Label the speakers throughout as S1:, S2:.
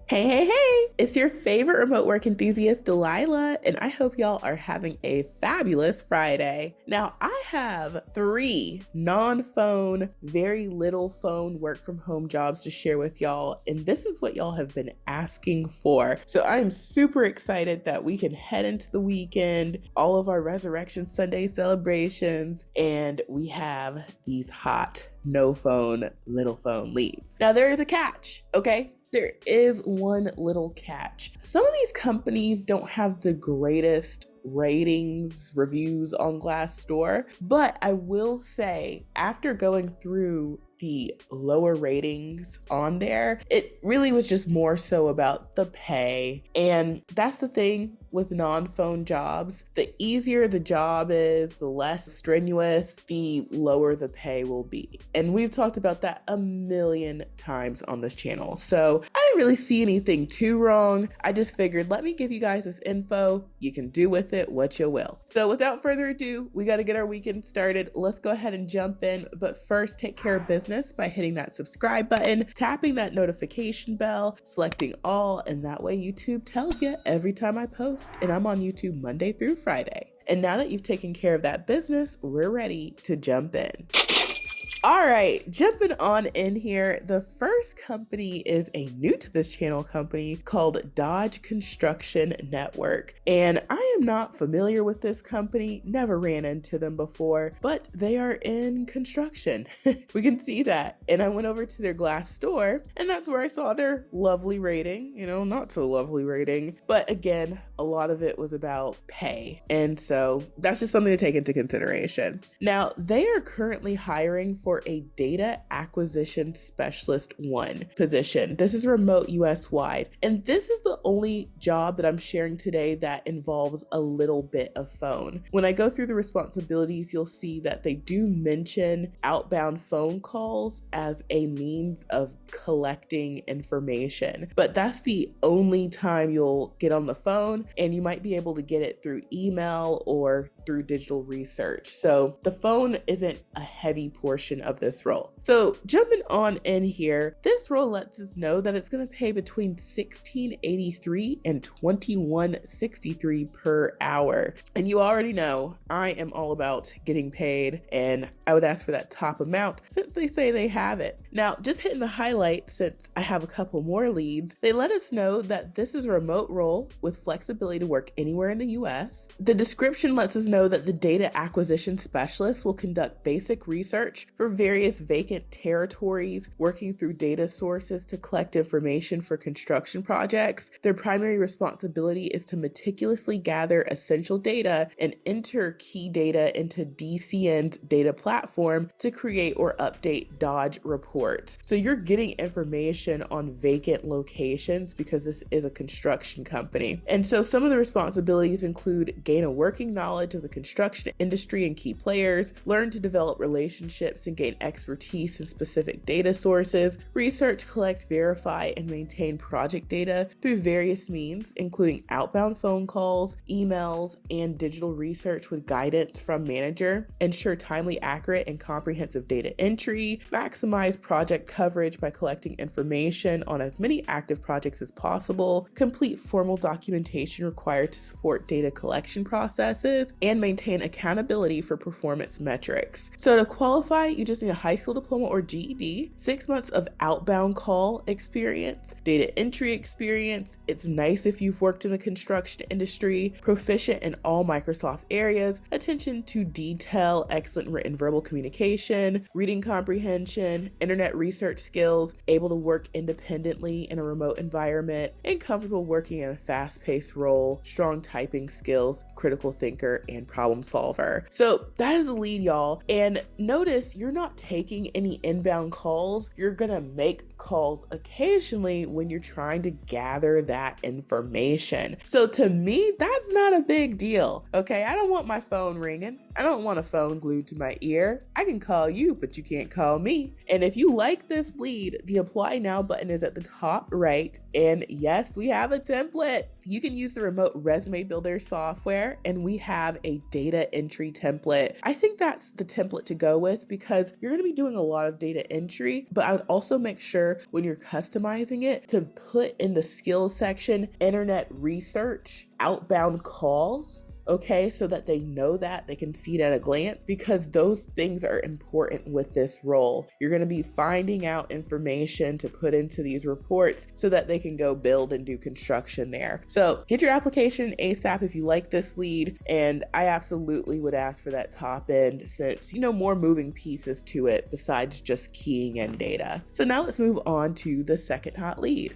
S1: Hey, hey, hey! It's your favorite remote work enthusiast, Delilah, and I hope y'all are having a fabulous Friday. Now, I have 3 non-phone, very little phone work from home jobs to share with y'all, and this is what y'all have been asking for. So I'm super excited that we can head into the weekend, all of our Resurrection Sunday celebrations, and we have these hot no phone, little phone leads. Now, there is a catch, okay? There is one little catch. Some of these companies don't have the greatest ratings, reviews on Glassdoor, but I will say, after going through the lower ratings on there, it really was just more so about the pay. And that's the thing with non-phone jobs. The easier the job is, the less strenuous, the lower the pay will be. And we've talked about that a million times on this channel. So I didn't really see anything too wrong. I just figured, let me give you guys this info. You can do with it what you will. So without further ado, we got to get our weekend started. Let's go ahead and jump in. But first, take care of business by hitting that subscribe button, tapping that notification bell, selecting all, and that way YouTube tells you every time I post. And I'm on YouTube Monday through Friday. And now that you've taken care of that business, we're ready to jump in. All right, jumping on in here, the first company is a new to this channel company called Dodge Construction Network. And I am not familiar with this company, never ran into them before, but they are in construction. We can see that. And I went over to their Glassdoor, and that's where I saw their lovely rating, not so lovely rating. But again, a lot of it was about pay. And so that's just something to take into consideration. Now, they are currently hiring for a data acquisition specialist 1 position. This is remote US wide. And this is the only job that I'm sharing today that involves a little bit of phone. When I go through the responsibilities, you'll see that they do mention outbound phone calls as a means of collecting information. But that's the only time you'll get on the phone, and you might be able to get it through email or through digital research. So the phone isn't a heavy portion of this role. So jumping on in here, this role lets us know that it's going to pay between $16.83 and $21.63 per hour. And you already know I am all about getting paid, and I would ask for that top amount since they say they have it. Now, just hitting the highlight, since I have a couple more leads, they let us know that this is a remote role with flexibility to work anywhere in the US. The description lets us know that the data acquisition specialist will conduct basic research for various vacant territories, working through data sources to collect information for construction projects. Their primary responsibility is to meticulously gather essential data and enter key data into DCN's data platform to create or update Dodge reports. So you're getting information on vacant locations because this is a construction company. And so some of the responsibilities include gain a working knowledge of the construction industry and key players, learn to develop relationships and gain expertise in specific data sources, research, collect, verify, and maintain project data through various means, including outbound phone calls, emails, and digital research with guidance from manager, ensure timely, accurate, and comprehensive data entry, maximize project coverage by collecting information on as many active projects as possible, complete formal documentation required to support data collection processes, and maintain accountability for performance metrics. So to qualify, you just need a high school diploma or GED, 6 months of outbound call experience, data entry experience. It's nice if you've worked in the construction industry, proficient in all Microsoft areas, attention to detail, excellent written verbal communication, reading comprehension, internet research skills, able to work independently in a remote environment, and comfortable working in a fast-paced role, strong typing skills, critical thinker, and problem solver. So that is a lead, y'all. And notice you're not taking any inbound calls. You're gonna make calls occasionally when you're trying to gather that information. So to me, that's not a big deal, okay? I don't want my phone ringing. I don't want a phone glued to my ear. I can call you, but you can't call me. And if you like this lead, the apply now button is at the top right. And yes, we have a template. You can use the remote resume builder software, and we have a data entry template. I think that's the template to go with because you're going to be doing a lot of data entry, but I would also make sure when you're customizing it to put in the skills section, internet research, outbound calls. Okay, so that they know that they can see it at a glance, because those things are important with this role. You're going to be finding out information to put into these reports so that they can go build and do construction there. So get your application ASAP if you like this lead, and I absolutely would ask for that top end since, more moving pieces to it besides just keying in data. So now let's move on to the second hot lead.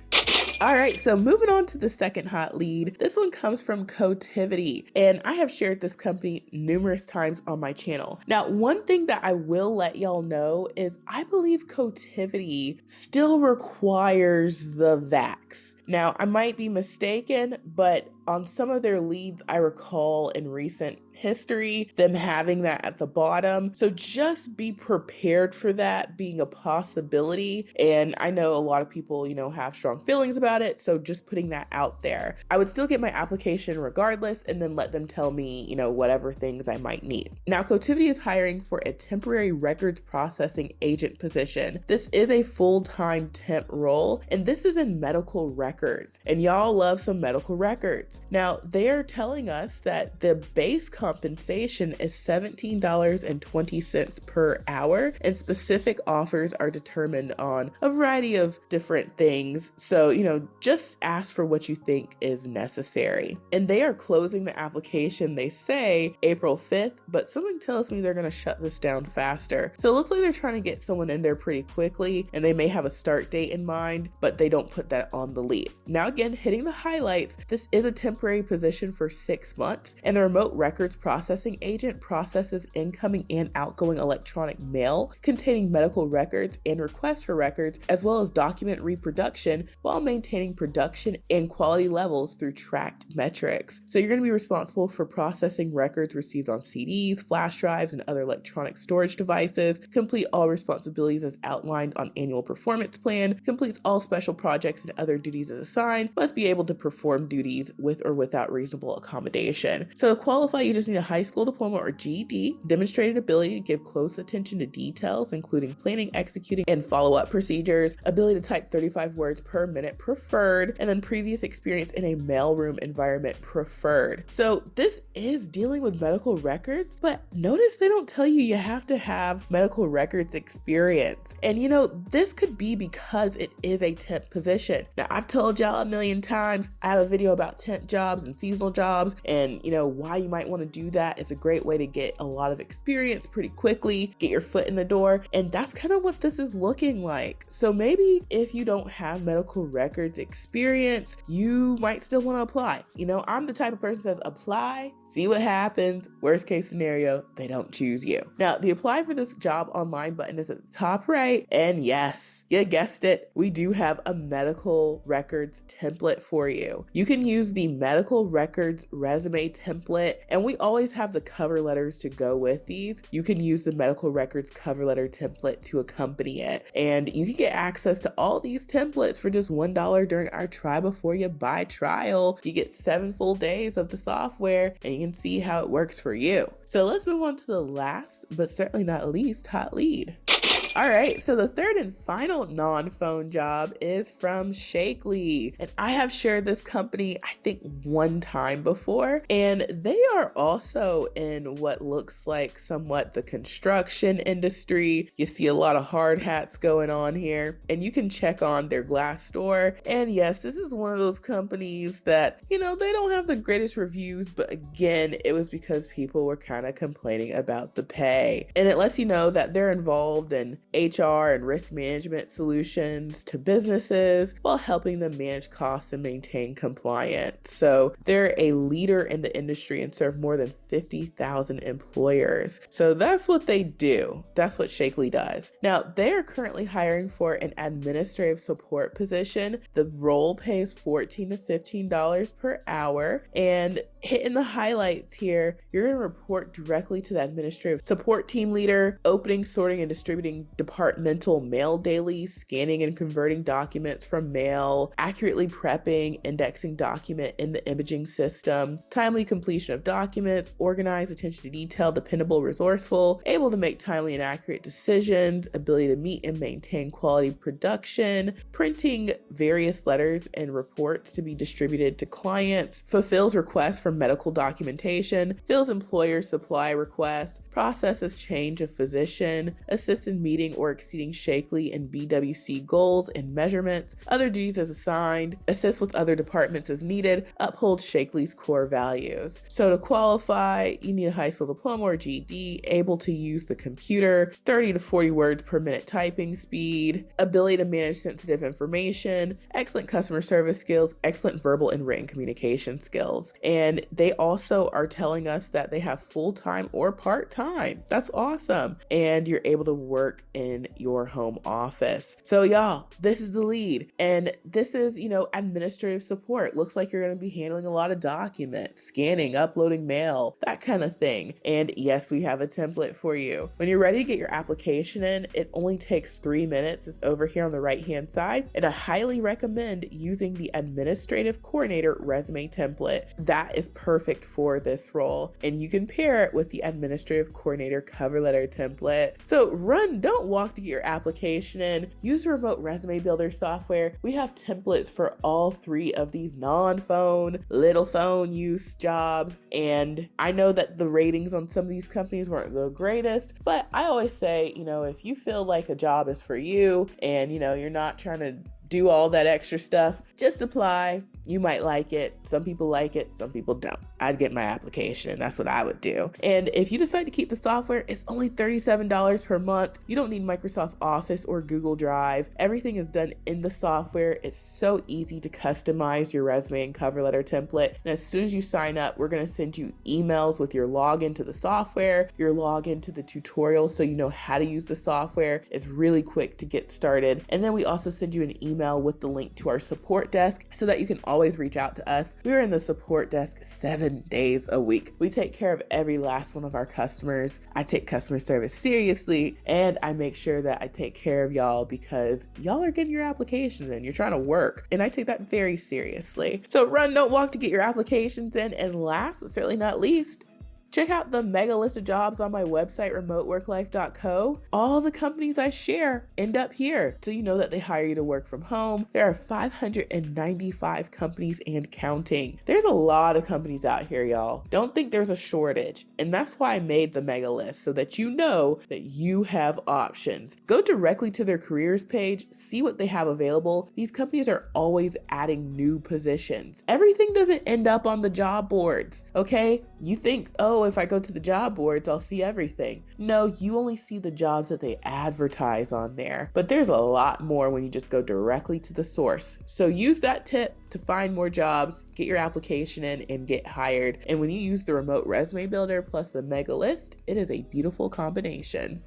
S1: All right, so moving on to the second hot lead. This one comes from Cotivity, and I have shared this company numerous times on my channel. Now, one thing that I will let y'all know is I believe Cotivity still requires the VAX. Now, I might be mistaken, but on some of their leads, I recall in recent history them having that at the bottom. So just be prepared for that being a possibility. And I know a lot of people, have strong feelings about it. So just putting that out there. I would still get my application regardless and then let them tell me, whatever things I might need. Now, Cotivity is hiring for a temporary records processing agent position. This is a full-time temp role, and this is in medical records. And y'all love some medical records. Now, they are telling us that the base compensation is $17.20 per hour, and specific offers are determined on a variety of different things. So, just ask for what you think is necessary. And they are closing the application, they say, April 5th, but something tells me they're going to shut this down faster. So it looks like they're trying to get someone in there pretty quickly, and they may have a start date in mind, but they don't put that on the lead. Now, again, hitting the highlights, this is a temporary position for 6 months, and the remote records processing agent processes incoming and outgoing electronic mail containing medical records and requests for records, as well as document reproduction while maintaining production and quality levels through tracked metrics. So you're going to be responsible for processing records received on CDs, flash drives, and other electronic storage devices, complete all responsibilities as outlined on annual performance plan, completes all special projects and other duties as assigned, must be able to perform duties with or without reasonable accommodation. So to qualify, you just need a high school diploma or GED, demonstrated ability to give close attention to details, including planning, executing, and follow-up procedures, ability to type 35 words per minute preferred, and then previous experience in a mailroom environment preferred. So this is dealing with medical records, but notice they don't tell you have to have medical records experience. And this could be because it is a temp position. Now, I've told y'all a million times, I have a video about temp jobs and seasonal jobs and why you might want to do that. It's a great way to get a lot of experience pretty quickly, get your foot in the door, and that's kind of what this is looking like. So maybe if you don't have medical records experience, you might still want to apply. I'm the type of person that says apply, see what happens. Worst case scenario, they don't choose you. Now, the apply for this job online button is at the top right, and yes, you guessed it, we do have a medical records template for you. You can use the medical records resume template, and we always have the cover letters to go with these. You can use the medical records cover letter template to accompany it, and you can get access to all these templates for just $1 during our try before you buy trial. You get 7 full days of the software, and you can see how it works for you. So let's move on to the last, but certainly not least, hot lead. All right, so the third and final non-phone job is from Shakely, and I have shared this company, I think, one time before, and they are also in what looks like somewhat the construction industry. You see a lot of hard hats going on here, and you can check on their Glassdoor. And yes, this is one of those companies that, they don't have the greatest reviews, but again, it was because people were kind of complaining about the pay. And it lets you know that they're involved in HR and risk management solutions to businesses while helping them manage costs and maintain compliance. So they're a leader in the industry and serve more than 50,000 employers. So that's what they do. That's what Shakely does. Now, they are currently hiring for an administrative support position. The role pays $14 to $15 per hour, and hitting the highlights here, you're going to report directly to the administrative support team leader, opening, sorting, and distributing departmental mail dailies, scanning and converting documents from mail, accurately prepping, indexing document in the imaging system, timely completion of documents, organized, attention to detail, dependable, resourceful, able to make timely and accurate decisions, ability to meet and maintain quality production, printing various letters and reports to be distributed to clients, fulfills requests for medical documentation, fills employer supply requests, processes change of physician, assists in meeting or exceeding Shakely and BWC goals and measurements, other duties as assigned, assists with other departments as needed, upholds Shakely's core values. So to qualify, you need a high school diploma or GED, able to use the computer, 30 to 40 words per minute typing speed, ability to manage sensitive information, excellent customer service skills, excellent verbal and written communication skills. And they also are telling us that they have full-time or part-time. That's awesome. And you're able to work in your home office. So y'all, this is the lead. And this is, administrative support. Looks like you're going to be handling a lot of documents, scanning, uploading mail, that kind of thing. And yes, we have a template for you. When you're ready to get your application in, it only takes 3 minutes. It's over here on the right-hand side. And I highly recommend using the administrative coordinator resume template. That is perfect for this role. And you can pair it with the administrative coordinator cover letter template. So run, don't walk to get your application in. Use the remote resume builder software. We have templates for all 3 of these non-phone, little phone use jobs. And I know that the ratings on some of these companies weren't the greatest, but I always say, if you feel like a job is for you and, you're not trying to do all that extra stuff, just apply. You might like it. Some people like it, some people don't. I'd get my application. That's what I would do. And if you decide to keep the software, it's only $37 per month. You don't need Microsoft Office or Google Drive. Everything is done in the software. It's so easy to customize your resume and cover letter template. And as soon as you sign up, we're going to send you emails with your login to the software, your login to the tutorial so you know how to use the software. It's really quick to get started. And then we also send you an email with the link to our support desk so that you can always reach out to us. We're in the support desk 7 days a week. We take care of every last one of our customers. I take customer service seriously, and I make sure that I take care of y'all because y'all are getting your applications in. You're trying to work, and I take that very seriously. So run, don't walk to get your applications in. And last but certainly not least, check out the mega list of jobs on my website, remoteworklife.co. All the companies I share end up here, so you know that they hire you to work from home. There are 595 companies and counting. There's a lot of companies out here, y'all. Don't think there's a shortage. And that's why I made the mega list, so that you know that you have options. Go directly to their careers page, see what they have available. These companies are always adding new positions. Everything doesn't end up on the job boards, okay? You think, oh, if I go to the job boards, I'll see everything. No, you only see the jobs that they advertise on there. But there's a lot more when you just go directly to the source. So use that tip to find more jobs, get your application in, and get hired. And when you use the remote resume builder plus the mega list, it is a beautiful combination.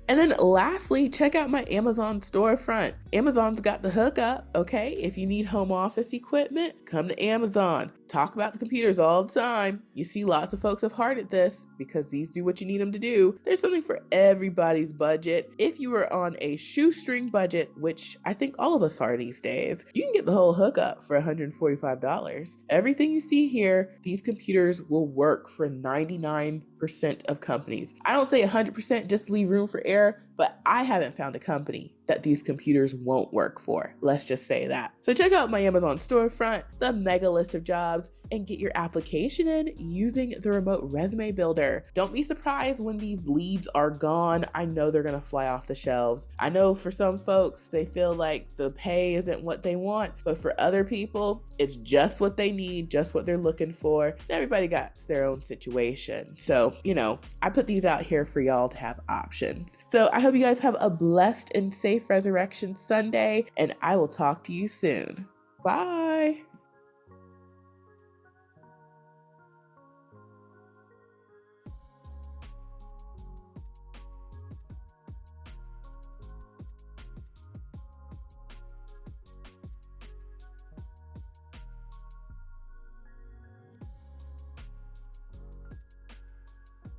S1: And then lastly, check out my Amazon storefront. Amazon's got the hookup, okay? If you need home office equipment, come to Amazon. Talk about the computers all the time. You see lots of folks have hearted this because these do what you need them to do. There's something for everybody's budget. If you are on a shoestring budget, which I think all of us are these days, you can get the whole hookup for $145. Everything you see here, these computers will work for 99% of companies. I don't say 100%, just leave room for error, but I haven't found a company that these computers won't work for. Let's just say that. So check out my Amazon storefront, the mega list of jobs, and get your application in using the remote resume builder. Don't be surprised when these leads are gone. I know they're gonna fly off the shelves. I know for some folks, they feel like the pay isn't what they want, but for other people, it's just what they need, just what they're looking for. Everybody got their own situation. So, I put these out here for y'all to have options. So I hope you guys have a blessed and safe Resurrection Sunday, and I will talk to you soon. Bye.